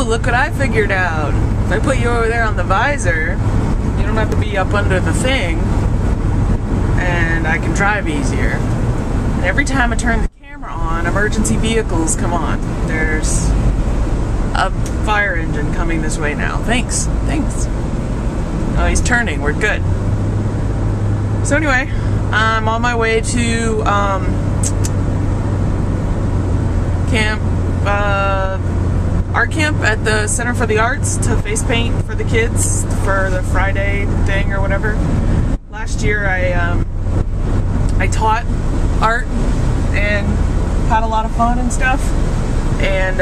Ooh, look what I figured out. If I put you over there on the visor, you don't have to be up under the thing, and I can drive easier. And every time I turn the camera on, emergency vehicles come on. There's a fire engine coming this way now. Thanks. Oh, he's turning. We're good. So anyway, I'm on my way to art camp at the Center for the Arts to face paint for the kids for the Friday thing or whatever. Last year I taught art and had a lot of fun and stuff, and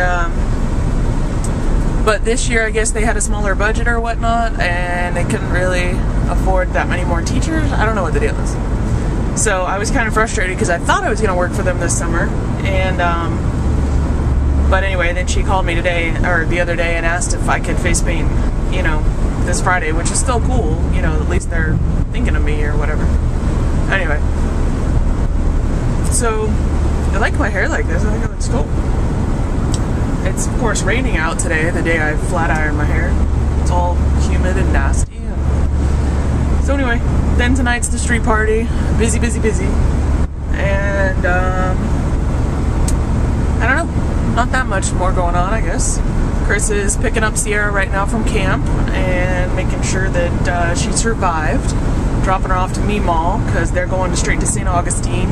but this year I guess they had a smaller budget or whatnot, and they couldn't really afford that many more teachers. I don't know what the deal is. So I was kind of frustrated because I thought I was going to work for them this summer, and but anyway, then she called me today, or the other day, and asked if I could face paint, you know, this Friday, which is still cool, you know, at least they're thinking of me or whatever. Anyway, so I like my hair like this. I think it looks cool. It's of course raining out today, the day I flat ironed my hair. It's all humid and nasty. So anyway, then tonight's the street party. Busy. And I don't know. Not that much more going on, I guess. Chris is picking up Sierra right now from camp and making sure that she survived. Dropping her off to Meemaw because they're going straight to St. Augustine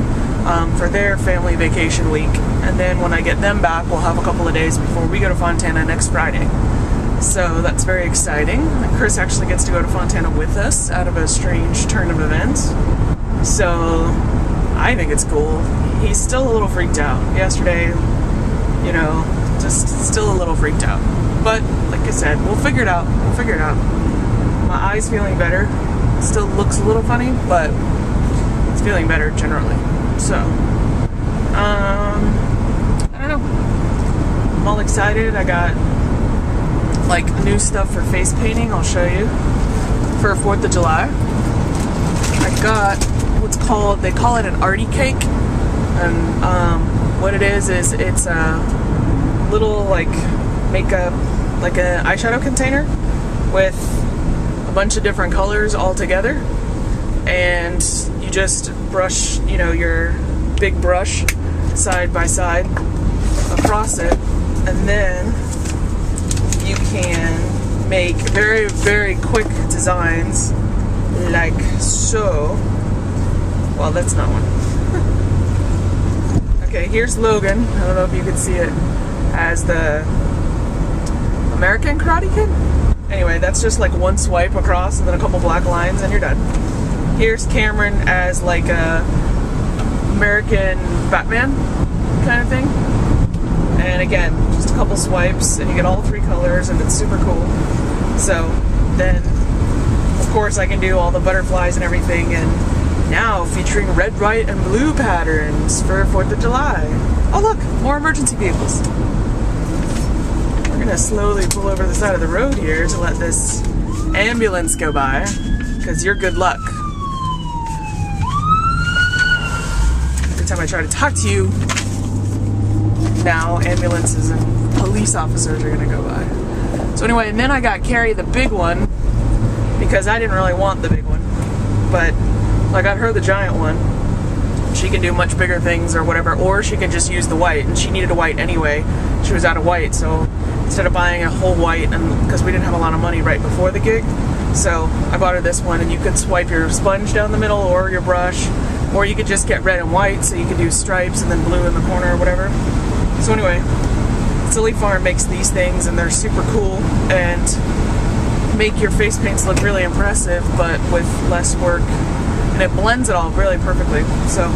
for their family vacation week. And then when I get them back, we'll have a couple of days before we go to Fontana next Friday. So that's very exciting. And Chris actually gets to go to Fontana with us out of a strange turn of events. So I think it's cool. He's still a little freaked out. Yesterday, you know, just still a little freaked out. But like I said, we'll figure it out. My eye's feeling better. Still looks a little funny, but it's feeling better generally. So, I don't know. I'm all excited. I got like new stuff for face painting. I'll show you for 4th of July. I got what's called, they call it an arty cake, and what it is it's a little like makeup, like an eyeshadow container with a bunch of different colors all together, and you just brush, you know, your big brush side by side across it, and then you can make very, very quick designs like so. Well, that's not one. Okay, here's Logan. I don't know if you can see it as the American Karate Kid. Anyway, that's just like one swipe across and then a couple black lines and you're done. Here's Cameron as like a American Batman kind of thing. And again, just a couple swipes and you get all 3 colors and it's super cool. So then, of course, I can do all the butterflies and everything, and now featuring red, white, and blue patterns for 4th of July. Oh look, more emergency vehicles. We're gonna slowly pull over the side of the road here to let this ambulance go by, because you're good luck. Every time I try to talk to you, now ambulances and police officers are gonna go by. So anyway, and then I got Carrie the big one, because I didn't really want the big one, but I got her the giant one. She can do much bigger things or whatever, or she can just use the white, and she needed a white anyway. She was out of white, so instead of buying a whole white, and because we didn't have a lot of money right before the gig, so I bought her this one, and you could swipe your sponge down the middle or your brush, or you could just get red and white, so you could do stripes and then blue in the corner or whatever. So anyway, Silly Farm makes these things, and they're super cool and make your face paints look really impressive, but with less work. And it blends it all really perfectly. So,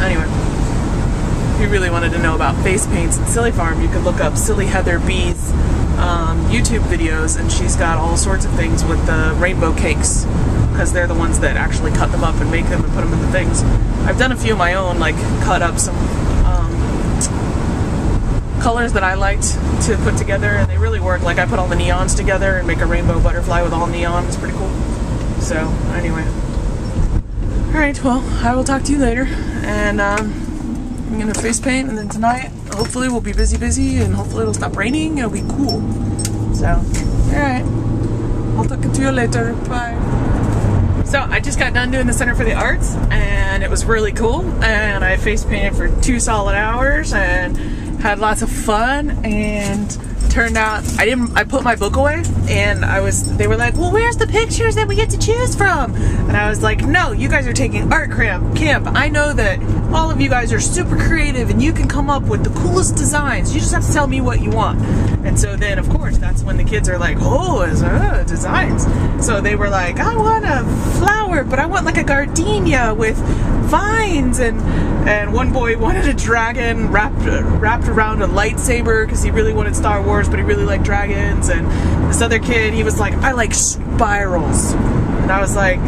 anyway, if you really wanted to know about face paints at Silly Farm, you could look up Silly Heather B's YouTube videos, and she's got all sorts of things with the rainbow cakes, because they're the ones that actually cut them up and make them and put them in the things. I've done a few of my own, like cut up some colors that I liked to put together, and they really work. Like I put all the neons together and make a rainbow butterfly with all neon. It's pretty cool. So, anyway. Alright, well, I will talk to you later, and I'm gonna face paint, and then tonight, hopefully we'll be busy, and hopefully it'll stop raining, and it'll be cool. So, alright. I'll talk to you later. Bye. So, I just got done doing the Center for the Arts, and it was really cool, and I face painted for 2 solid hours, and had lots of fun, and turned out I put my book away, and they were like, well, where's the pictures that we get to choose from? And I was like, no, you guys are taking art camp. I know that all of you guys are super creative and you can come up with the coolest designs. You just have to tell me what you want. And so then, of course, that's when the kids are like, oh, designs. So they were like, I want a flower, but I want like a gardenia with vines, and one boy wanted a dragon wrapped around a lightsaber because he really wanted Star Wars, but he really liked dragons. And this other kid, he was like, I like spirals. And I was like,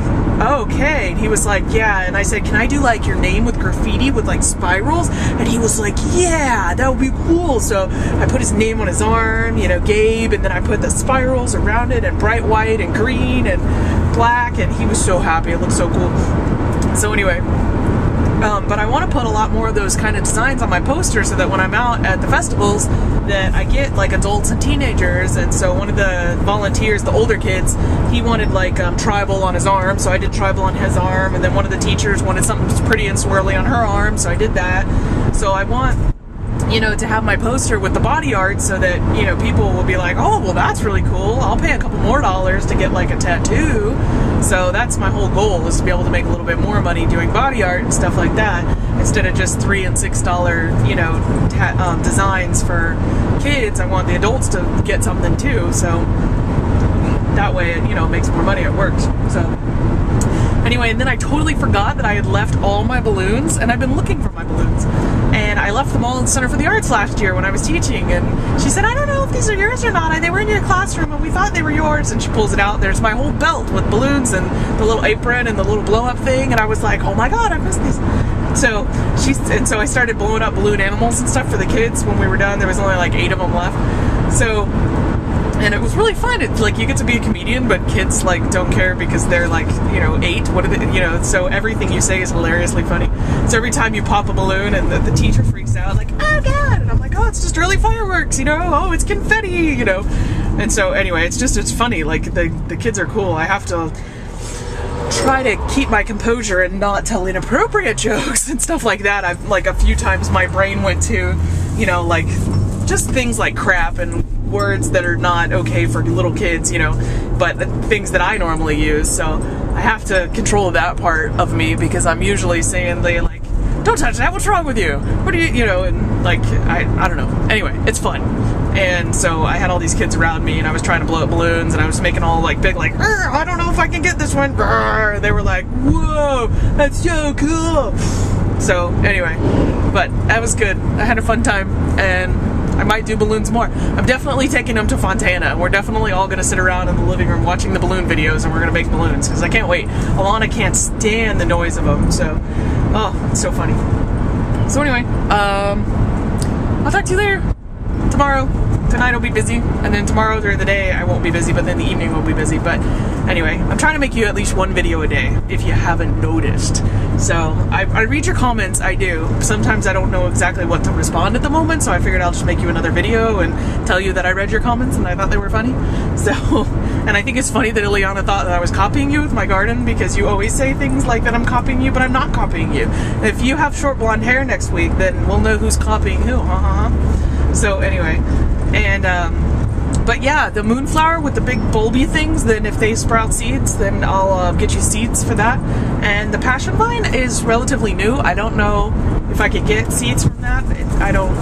oh, okay. And he was like, yeah. And I said, can I do like your name with graffiti with like spirals? And he was like, yeah, that would be cool. So I put his name on his arm, you know, Gabe, and then I put the spirals around it, and bright white and green and black, and he was so happy. It looked so cool. So anyway, but I want to put a lot more of those kind of designs on my poster so that when I'm out at the festivals that I get like adults and teenagers. And so one of the volunteers, the older kids, he wanted like tribal on his arm, so I did tribal on his arm, and then one of the teachers wanted something pretty and swirly on her arm, so I did that. So I want, you know, to have my poster with the body art so that, you know, people will be like, oh, well, that's really cool. I'll pay a couple more dollars to get like a tattoo. So that's my whole goal, is to be able to make a little bit more money doing body art and stuff like that, instead of just $3 and $6, you know, designs for kids. I want the adults to get something too, so that way it, you know, makes more money at work. So anyway, and then I totally forgot that I had left all my balloons, and I've been looking for my balloons. And I left them all in the Center for the Arts last year when I was teaching, and she said, I don't know if these are yours or not. They were in your classroom and we thought they were yours. And she pulls it out. There's my whole belt with balloons and the little apron and the little blow-up thing, and I was like, oh my god, I missed these. So I started blowing up balloon animals and stuff for the kids. When we were done, there was only like 8 of them left. So, and it was really fun. It's like you get to be a comedian, but kids like don't care because they're like, you know, 8. What are they, you know? So everything you say is hilariously funny. So every time you pop a balloon and the teacher freaks out, like, oh god, and I'm like, oh, it's just really fireworks, you know? Oh, it's confetti, you know? And so anyway, it's funny. Like the kids are cool. I have to try to keep my composure and not tell inappropriate jokes and stuff like that. I've like a few times my brain went to, you know, like just things like crap and words that are not okay for little kids, you know, but things that I normally use. So I have to control that part of me, because I'm usually saying they like, don't touch that, what's wrong with you? What do you know, and like, I don't know. Anyway, it's fun. And so I had all these kids around me, and I was trying to blow up balloons, and I was making all like big, like, I don't know if I can get this one. They were like, whoa, that's so cool. So anyway, but that was good. I had a fun time, and I might do balloons more. I'm definitely taking them to Fontana. We're definitely all going to sit around in the living room watching the balloon videos, and we're going to make balloons, because I can't wait. Alana can't stand the noise of them, so, oh, it's so funny. So anyway, I'll talk to you later. Tomorrow. Tonight I'll be busy, and then tomorrow during the day I won't be busy, but then the evening will be busy. But anyway, I'm trying to make you at least one video a day, if you haven't noticed. So I read your comments, I do. Sometimes I don't know exactly what to respond at the moment, so I figured I'll just make you another video and tell you that I read your comments and I thought they were funny. So, and I think it's funny that Ileana thought that I was copying you with my garden, because you always say things like that I'm copying you, but I'm not copying you. If you have short blonde hair next week, then we'll know who's copying who, So anyway, and but yeah, the moonflower with the big bulby things, then if they sprout seeds, then I'll get you seeds for that. And the passion vine is relatively new. I don't know if I could get seeds from that. I don't,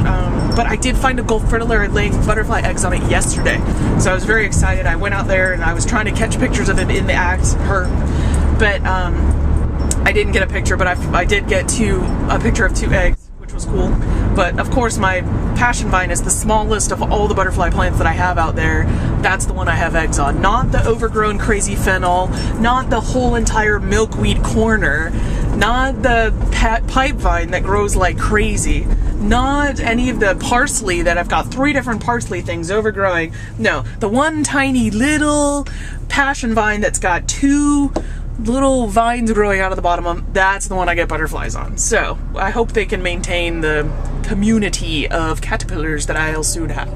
but I did find a gold frittler laying butterfly eggs on it yesterday. So I was very excited. I went out there and I was trying to catch pictures of it in the act, but I didn't get a picture, but I did get a picture of 2 eggs, which was cool. But of course my passion vine is the smallest of all the butterfly plants that I have out there. That's the one I have eggs on. Not the overgrown crazy fennel, not the whole entire milkweed corner, not the pipe vine that grows like crazy, not any of the parsley that I've got 3 different parsley things overgrowing. No, the one tiny little passion vine that's got 2 little vines growing out of the bottom of them, that's the one I get butterflies on. So I hope they can maintain the community of caterpillars that I'll soon have.